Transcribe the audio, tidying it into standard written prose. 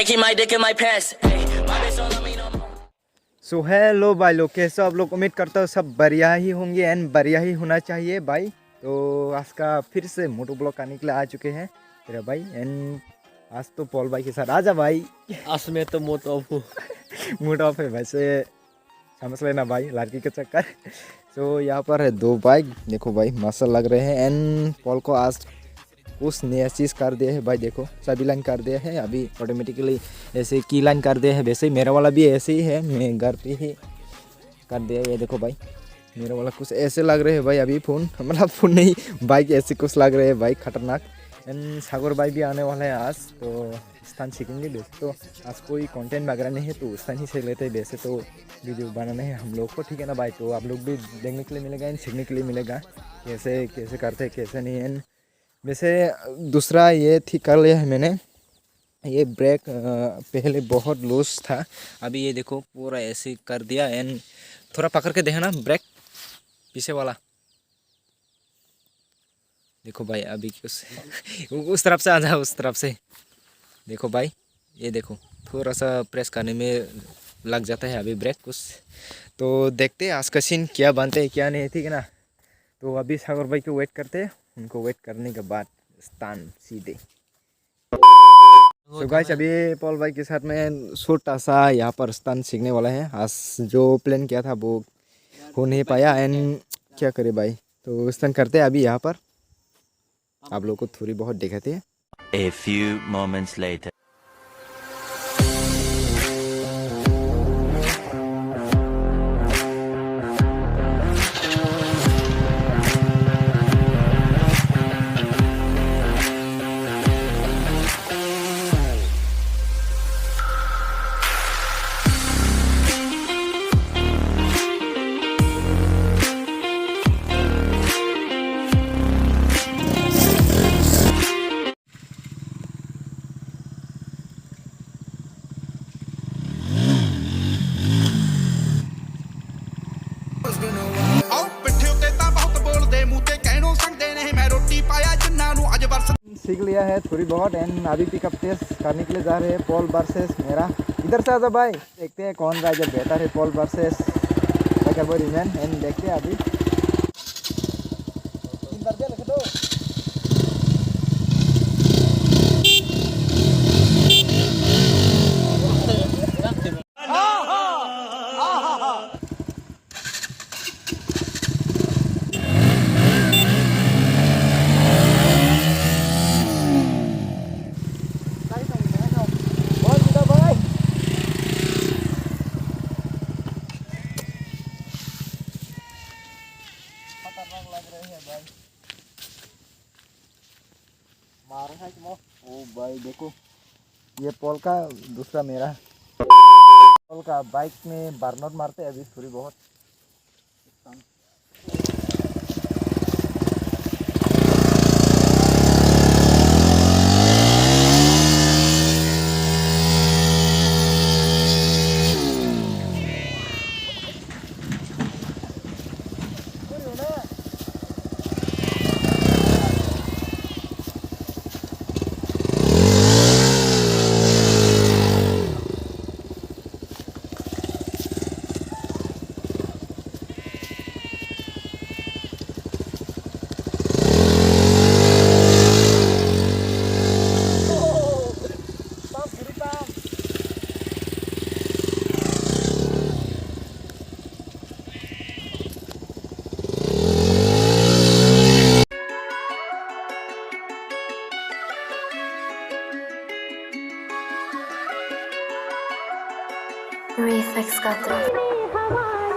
keep my dick in my pants. Hey, my bitch don't love me no more. So hello भाई लोग, कैसे आप लोग? उम्मीद करता हूँ सब बढ़िया ही होंगे एंड बढ़िया ही होना चाहिए भाई। तो आज का फिर से मोटो ब्लॉग आने के लिए आ चुके हैं तेरा भाई एंड आज तो पॉल भाई के साथ आजा भाई। आज मैं तो मोट ऑफ हूँ। मूड ऑफ है वैसे, समझ लेना भाई लड़की के चक्कर। सो यहाँ पर है दो बाइक, देखो भाई मस्त लग रहे हैं एंड पॉल को आज कुछ नया चीज़ कर दिया है भाई। देखो सभी लाइन कर दिया है, अभी ऑटोमेटिकली ऐसे की लाइन कर दिया है। वैसे ही मेरा वाला भी ऐसे ही है, मैं घर पे ही कर दिया। ये देखो भाई मेरा वाला कुछ ऐसे लग रहे हैं भाई। अभी फ़ोन मतलब फ़ोन नहीं, बाइक ऐसे कुछ लग रहे हैं भाई खतरनाक। एंड सागर भाई भी आने वाला है आज, तो स्थान सीखेंगे। वैसे तो आज कोई कंटेंट वगैरह नहीं है तो स्थान ही सीख लेते हैं। वैसे तो वीडियो बनाना है हम लोग को, ठीक है ना भाई। तो आप लोग भी देखने के लिए मिलेगा एंड सीखने के लिए मिलेगा कैसे कैसे करते हैं कैसे नहीं। एंड वैसे दूसरा ये ठीक कर लिया है मैंने, ये ब्रेक पहले बहुत लूज था, अभी ये देखो पूरा ऐसे कर दिया। एंड थोड़ा पकड़ के देखना ब्रेक पीछे वाला, देखो भाई अभी उस तरफ से आ जाओ, उस तरफ से देखो भाई। ये देखो थोड़ा सा प्रेस करने में लग जाता है अभी ब्रेक कुछ। तो देखते हैं आज का सीन क्या बनते हैं क्या नहीं, ठीक है ना। तो अभी सागर भाई को वेट करते हैं, उनको वेट करने के बाद स्थान सीधे। तो गाइस अभी पॉल भाई के साथ में छोटा सा यहाँ पर स्थान सीखने वाला है। आज जो प्लान किया था वो हो नहीं पाया एंड क्या करे भाई, तो स्थान करते हैं अभी यहाँ पर। आप लोग को थोड़ी बहुत दिखाते हैं। A few moments later. सीख लिया है थोड़ी बहुत एंड अभी पिकअप टेस्ट करने के लिए जा रहे हैं पॉल वर्सेस मेरा। इधर से आजा भाई, देखते हैं कौन राइडर बेहतर है, पॉल वर्सेस रिमैन। एंड देखते हैं अभी मार है कि ओ भाई देखो ये पॉल का दूसरा मेरा। पॉल का बाइक में बर्नआउट मारते हैं अभी थोड़ी बहुत। Reflex got the